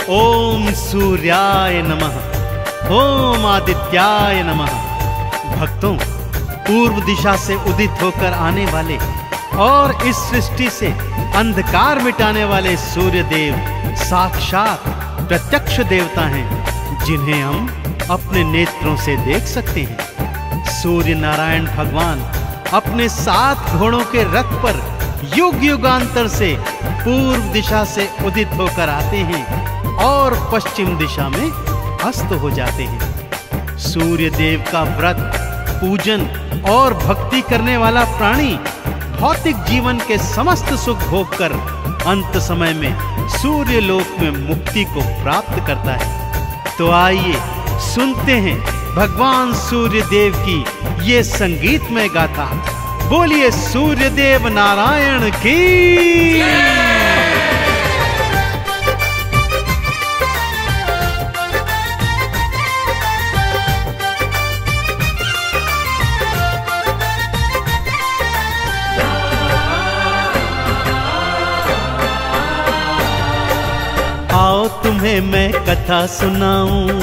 ओम सूर्याय नमः, ओम आदित्याय नमः। भक्तों, पूर्व दिशा से उदित होकर आने वाले और इस सृष्टि से अंधकार मिटाने वाले सूर्य देव साक्षात प्रत्यक्ष देवता हैं, जिन्हें हम अपने नेत्रों से देख सकते हैं। सूर्य नारायण भगवान अपने 7 घोड़ों के रथ पर युग युगांतर से पूर्व दिशा से उदित होकर आते हैं और पश्चिम दिशा में अस्त हो जाते हैं। सूर्य देव का व्रत, पूजन और भक्ति करने वाला प्राणी भौतिक जीवन के समस्त सुख भोगकर अंत समय में सूर्य लोक में मुक्ति को प्राप्त करता है। तो आइए सुनते हैं भगवान सूर्य देव की ये संगीतमय गाथा। बोलिए सूर्य देव नारायण की। आओ तुम्हें मैं कथा सुनाऊं,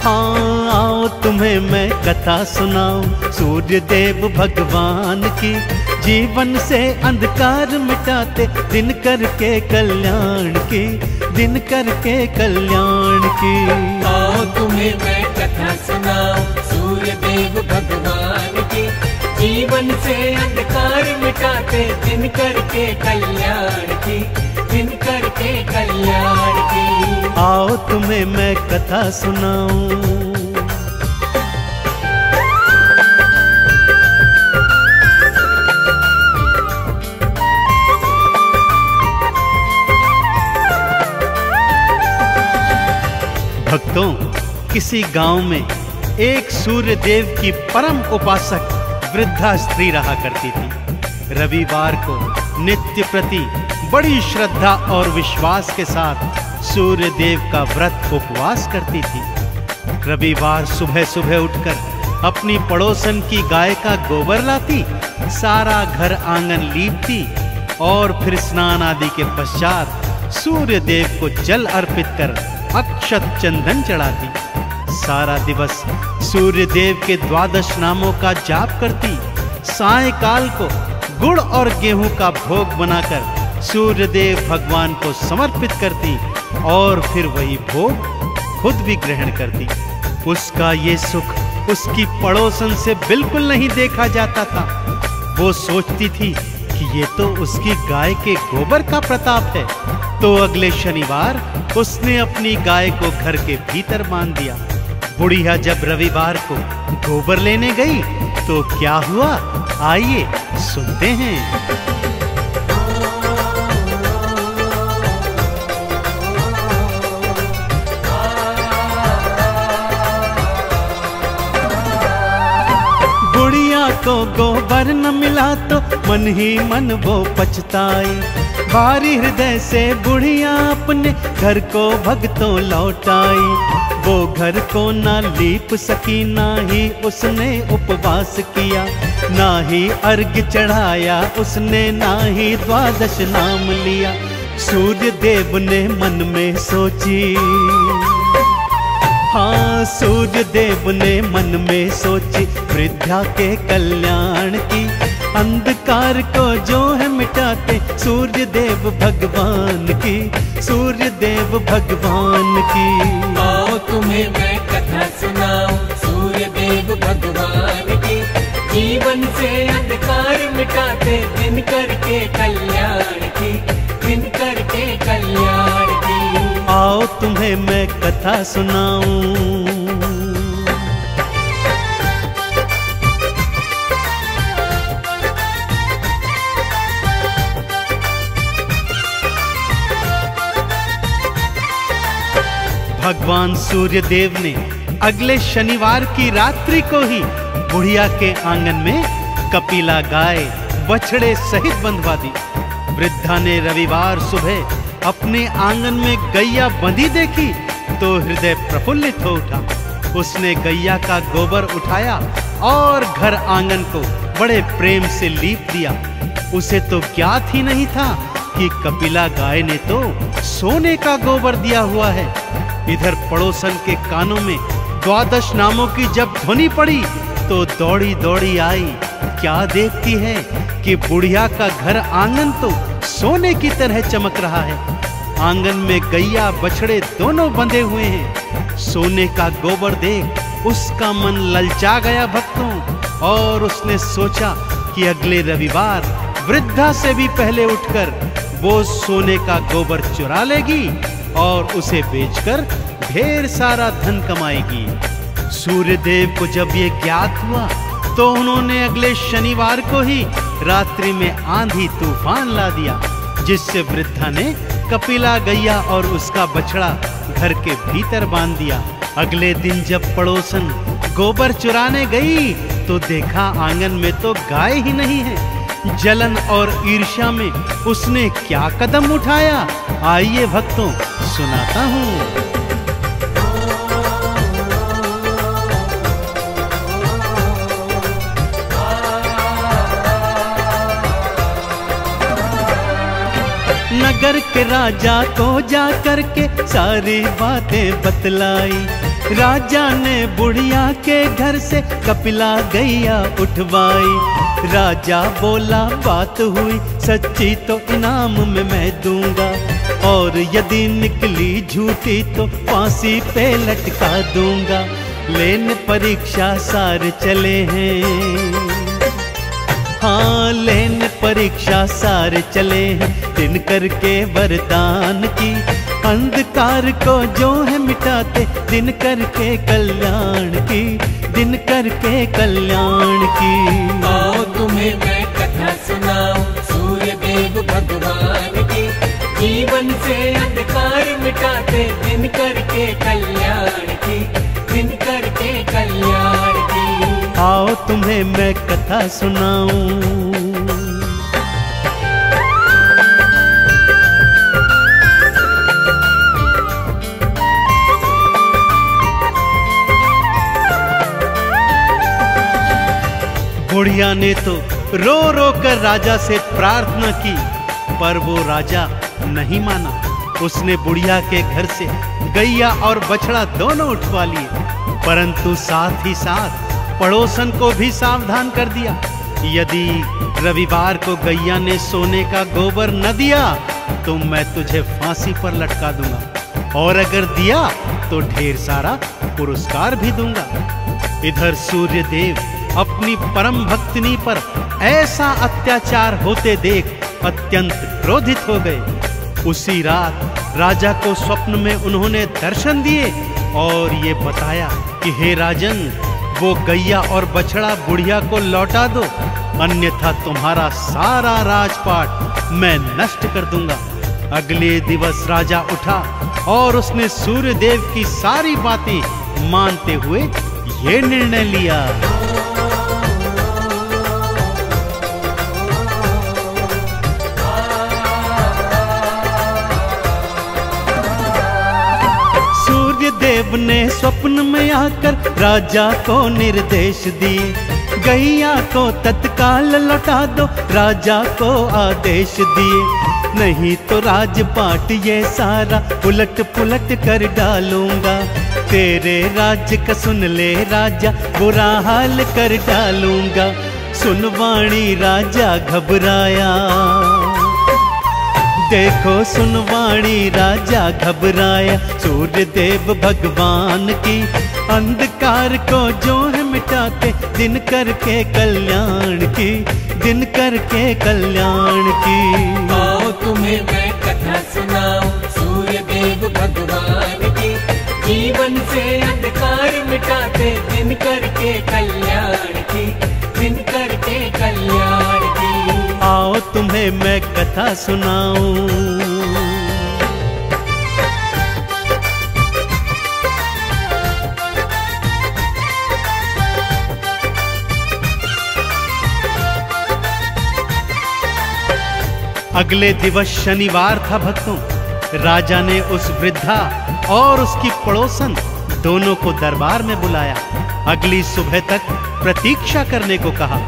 हाँ आओ तुम्हें मैं कथा सुनाऊं सूर्य देव भगवान की। जीवन से अंधकार मिटाते दिन करके कल्याण की, दिन करके कल्याण की। आओ तुम्हें मैं कथा सुनाऊं सूर्य देव भगवान की। जीवन से अंधकार मिटाते दिन करके कल्याण की, दिन करके कल्याण की। आओ तुम्हें मैं कथा सुनाऊं। भक्तों, किसी गांव में एक सूर्य देव की परम उपासक वृद्धा स्त्री रहा करती थी। रविवार को नित्य प्रति बड़ी श्रद्धा और विश्वास के साथ सूर्य देव का व्रत उपवास करती थी। रविवार सुबह सुबह उठकर अपनी पड़ोसन की गाय का गोबर लाती, सारा घर आंगन लीपती और फिर स्नान आदि के पश्चात सूर्य देव को जल अर्पित कर अक्षत चंदन चढ़ाती। सारा दिवस सूर्य देव के 12 नामों का जाप करती। सायंकाल को गुड़ और गेहूं का भोग बनाकर सूर्य देव भगवान को समर्पित करती और फिर वही भोग खुद भी ग्रहण करती। उसका ये सुख उसकी पड़ोसन से बिल्कुल नहीं देखा जाता था। वो सोचती थी कि ये तो उसकी गाय के गोबर का प्रताप है। तो अगले शनिवार उसने अपनी गाय को घर के भीतर बांध दिया। बुढ़िया जब रविवार को गोबर लेने गई तो क्या हुआ, आइए सुनते हैं। बुढ़िया को गोबर न मिला तो मन ही मन वो पछताई। भारी हृदय से बुढ़िया अपने घर को भगतों लौटाई। वो घर को ना लीप सकी, ना ही उसने उपवास किया, ना ही अर्घ चढ़ाया उसने, ना ही 12 नाम लिया। सूर्य देव ने मन में सोची, हाँ सूर्य देव ने मन में सोची वृद्धा के कल्याण की। अंधकार को जो है मिटाते सूर्य देव भगवान की, सूर्य देव भगवान की। आओ तुम्हें मैं कथा सुनाऊं सूर्य देव भगवान की। जीवन से अंधकार मिटाते दिन करके कल्याण की, दिन करके कल्याण की। आओ तुम्हें मैं कथा सुनाऊं। भगवान सूर्य देव ने अगले शनिवार की रात्रि को ही बुढ़िया के आंगन में कपिला गाय बछड़े सहित बंधवा दी। वृद्धा ने रविवार सुबह अपने आंगन में गैया बंधी देखी तो हृदय प्रफुल्लित हो उठा। उसने गैया का गोबर उठाया और घर आंगन को बड़े प्रेम से लीप दिया। उसे तो ज्ञात ही नहीं था कि कपिला गाय ने तो सोने का गोबर दिया हुआ है। इधर पड़ोसन के कानों में द्वादश नामों की जब ध्वनि पड़ी तो दौड़ी दौड़ी आई। क्या देखती है कि बुढ़िया का घर आंगन तो सोने की तरह चमक रहा है। आंगन में गैया बछड़े दोनों बंधे हुए हैं। सोने का गोबर देख उसका मन ललचा गया भक्तों, और उसने सोचा कि अगले रविवार वृद्धा से भी पहले उठकर वो सोने का गोबर चुरा लेगी और उसे बेचकर ढेर सारा धन कमाएगी। सूर्यदेव को जब ये ज्ञात हुआ तो उन्होंने अगले शनिवार को ही रात्रि में आंधी तूफान ला दिया, जिससे वृद्धा ने कपिला गैया और उसका बछड़ा घर के भीतर बांध दिया। अगले दिन जब पड़ोसन गोबर चुराने गई तो देखा आंगन में तो गाय ही नहीं है। जलन और ईर्ष्या में उसने क्या कदम उठाया, आइए भक्तों सुनाता हूँ। नगर के राजा को जा करके सारी बातें बतलाई। राजा ने बुढ़िया के घर से कपिला गैया उठवाई। राजा बोला बात हुई सच्ची तो इनाम में मैं दूंगा, और यदि निकली झूठी तो फांसी पे लटका दूंगा। लेने परीक्षा सारे चले हैं, हाँ लेने परीक्षा सारे चले हैं। दिन करके वरदान की अंधकार को जो है मिटाते, दिन करके कल्याण की, दिन करके कल्याण की। आओ तुम्हें मैं कथा सुनाऊं सूर्य देव भगवान की। जीवन से अंधकार मिटाते, दिन करके कल्याण की, दिन करके कल्याण की। आओ तुम्हें मैं कथा सुनाऊं। बुढ़िया ने तो रो रो कर राजा से प्रार्थना की, पर वो राजा नहीं माना। उसने बुढ़िया के घर से गैया और बछड़ा दोनों उठवा लिए, परंतु साथ ही साथ पड़ोसन को भी सावधान कर दिया। यदि रविवार को गैया ने सोने का गोबर न दिया तो मैं तुझे फांसी पर लटका दूंगा, और अगर दिया तो ढेर सारा पुरस्कार भी दूंगा। इधर सूर्यदेव अपनी परम भक्तिनी पर ऐसा अत्याचार होते देख अत्यंत क्रोधित हो गए। उसी रात राजा को स्वप्न में उन्होंने दर्शन दिए और ये बताया कि हे राजन, वो गैया और बछड़ा बुढ़िया को लौटा दो, अन्यथा तुम्हारा सारा राजपाट मैं नष्ट कर दूंगा। अगले दिवस राजा उठा और उसने सूर्यदेव की सारी बातें मानते हुए ये निर्णय लिया। देव ने स्वप्न में आकर राजा को निर्देश दिए, गैया को तत्काल लौटा दो, राजा को आदेश दिए। नहीं तो राजपाट ये सारा उलट पुलट कर डालूंगा। तेरे राज्य का सुन ले राजा, बुरा हाल कर डालूंगा। सुनवाणी राजा घबराया, देखो सुनवाणी राजा घबराया। सूर्यदेव भगवान की अंधकार को जो है मिटाते, दिन करके कल्याण की, दिन करके कल्याण की। आओ तुम्हें मैं कथा सुनाऊं सूर्यदेव भगवान की। जीवन से अंधकार मिटाते, दिन करके कल्याण की, दिन करके कल्याण की। आओ तुम्हें मैं कथा सुनाऊं। अगले दिवस शनिवार था भक्तों। राजा ने उस वृद्धा और उसकी पड़ोसन दोनों को दरबार में बुलाया। अगली सुबह तक प्रतीक्षा करने को कहा।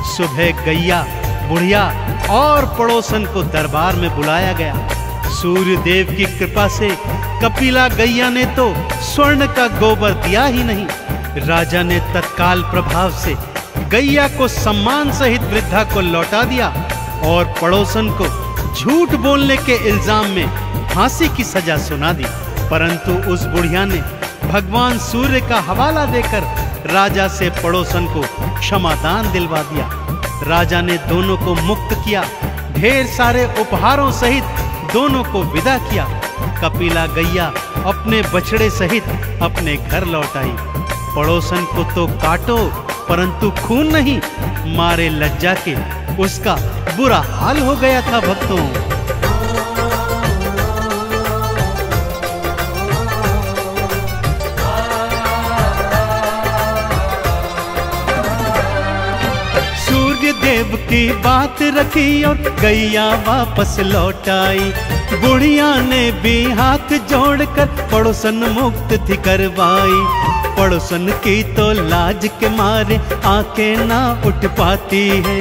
सुबह गैया, बुढ़िया और पड़ोसन को दरबार में बुलाया गया। सूर्य देव की कृपा से कपिला गैया ने तो स्वर्ण का गोबर दिया ही नहीं, राजा ने तत्काल प्रभाव से गैया को सम्मान सहित वृद्धा को लौटा दिया और पड़ोसन को झूठ बोलने के इल्जाम में फांसी की सजा सुना दी। परंतु उस बुढ़िया ने भगवान सूर्य का हवाला देकर राजा से पड़ोसन को क्षमादान दिलवा दिया। राजा ने दोनों को मुक्त किया, ढेर सारे उपहारों सहित दोनों को विदा किया। कपिला गैया अपने बछड़े सहित अपने घर लौट आई। पड़ोसन को तो काटो परंतु खून नहीं, मारे लज्जा के उसका बुरा हाल हो गया था भक्तों। सूर्य देव की बात रखी और गैया वापस लौट आई। बुढ़िया ने भी हाथ जोड़कर पड़ोसन मुक्त थी करवाई। पड़ोसन की तो लाज के मारे आंखें ना उठ पाती है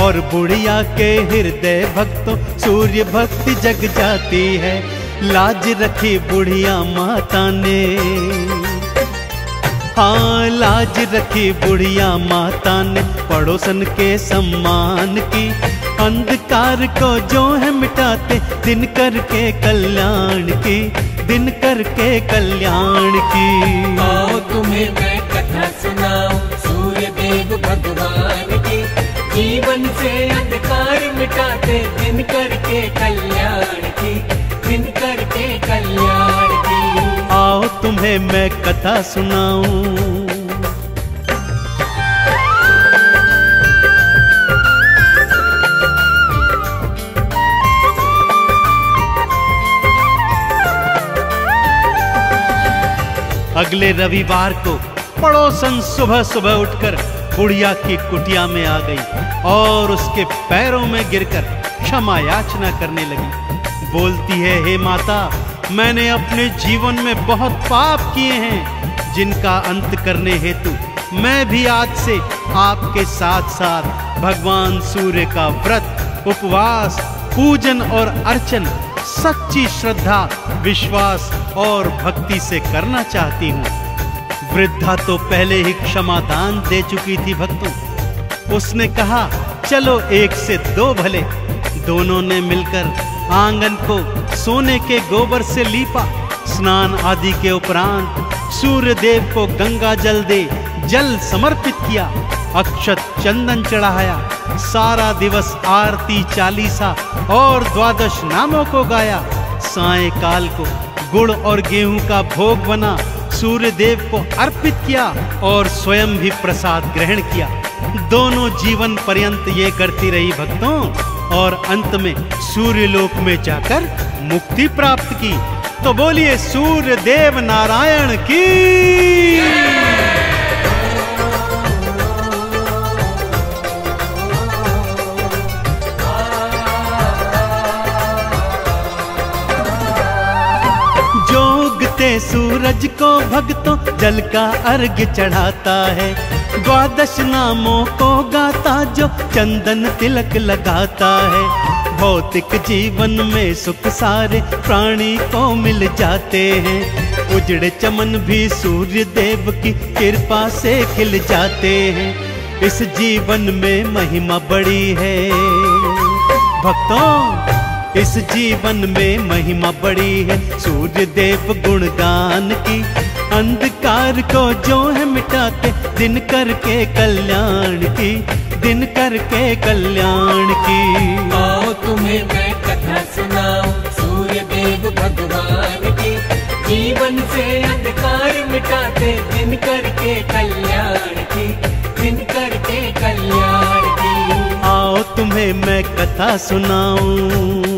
और बुढ़िया के हृदय भक्तों सूर्य भक्ति जग जाती है। लाज रखी बुढ़िया माता ने, हाँ लाज रखी बुढ़िया माता ने पड़ोसन के सम्मान की। अंधकार को जो है मिटाते दिन करके कल्याण की, दिन करके कल्याण की। आओ तुम्हें मैं कथा सुनाऊं सूर्य देव भगवान की, जीवन से अंधकार मिटाते दिन करके कल्याण की, दिन करके कल्याण की। आओ तुम्हें मैं कथा सुनाऊं। अगले रविवार को पड़ोसन सुबह सुबह उठकर बुढ़िया की कुटिया में आ गई और उसके पैरों में गिरकर क्षमा याचना करने लगी। बोलती है, हे माता, मैंने अपने जीवन में बहुत पाप किए हैं, जिनका अंत करने हेतु मैं भी आज से आपके साथ साथ भगवान सूर्य का व्रत, उपवास, पूजन और अर्चन सच्ची श्रद्धा, विश्वास और भक्ति से करना चाहती हूँ। वृद्धा तो पहले ही क्षमादान दे चुकी थी भक्तों। उसने कहा, चलो एक से दो भले। दोनों ने मिलकर आंगन को सोने के गोबर से लीपा। स्नान आदि के उपरांत सूर्य देव को गंगा जल दे जल समर्पित किया, अक्षत चंदन चढ़ाया। सारा दिवस आरती, चालीसा और द्वादश नामों को गाया। सायंकाल को गुड़ और गेहूं का भोग बना सूर्य देव को अर्पित किया और स्वयं भी प्रसाद ग्रहण किया। दोनों जीवन पर्यंत ये करती रही भक्तों और अंत में सूर्य लोक में जाकर मुक्ति प्राप्त की। तो बोलिए सूर्य देव नारायण की। सूरज को भक्तों जल का अर्घ्य चढ़ाता है। द्वादश नामों को गाता जो चंदन तिलक लगाता है। भौतिक जीवन में सुख सारे प्राणी को मिल जाते हैं। उजड़े चमन भी सूर्य देव की कृपा से खिल जाते हैं। इस जीवन में महिमा बड़ी है भक्तों, इस जीवन में महिमा बड़ी है सूर्य देव गुणगान की। अंधकार को जो है मिटाते दिन करके कल्याण की, दिन करके कल्याण की। आओ तुम्हें मैं कथा सुनाऊं सूर्य देव भगवान की, जीवन से अंधकार मिटाते दिन करके कल्याण की, दिन करके कल्याण की। आओ तुम्हें मैं कथा सुनाऊं।